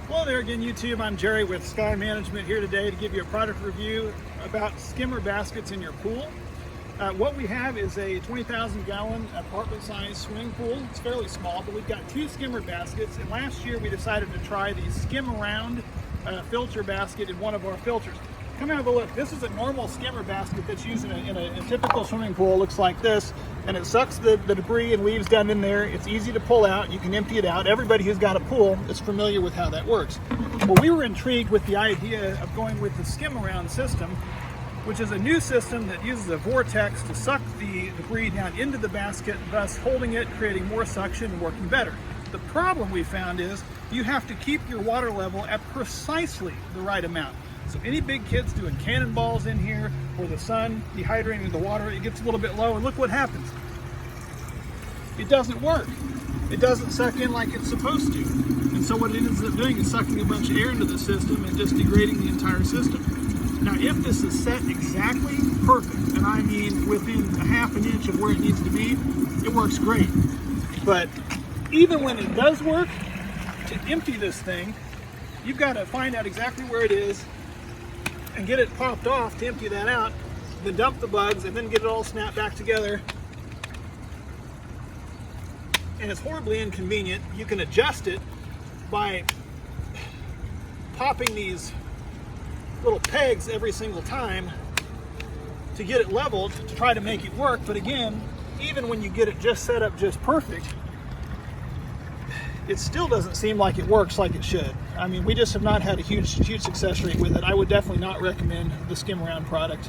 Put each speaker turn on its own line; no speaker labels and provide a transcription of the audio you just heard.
Hello there again, YouTube. I'm Jerry with Sky Management here today to give you a product review about skimmer baskets in your pool. What we have is a 20,000 gallon apartment size swimming pool. It's fairly small, but we've got two skimmer baskets, and last year we decided to try the Skimaround filter basket in one of our filters. Come have a look. This is a normal skimmer basket that's used in a typical swimming pool. It looks like this, and it sucks the debris and leaves down in there. It's easy to pull out. You can empty it out. Everybody who's got a pool is familiar with how that works. Well, we were intrigued with the idea of going with the Skimaround system, which is a new system that uses a vortex to suck the debris down into the basket, thus holding it, creating more suction and working better. The problem we found is you have to keep your water level at precisely the right amount. So any big kids doing cannonballs in here, or the sun dehydrating the water, it gets a little bit low, and look what happens. It doesn't work. It doesn't suck in like it's supposed to. And so what it ends up doing is sucking a bunch of air into the system and just degrading the entire system. Now, if this is set exactly perfect, and I mean within a half an inch of where it needs to be, it works great. But even when it does work, to empty this thing, you've got to find out exactly where it is and get it popped off to empty that out, then dump the bugs, and then get it all snapped back together. And it's horribly inconvenient. You can adjust it by popping these little pegs every single time to get it leveled to try to make it work. But again, even when you get it just set up just perfect, it still doesn't seem like it works like it should. I mean, we just have not had a huge success rate with it. I would definitely not recommend the Skimaround product.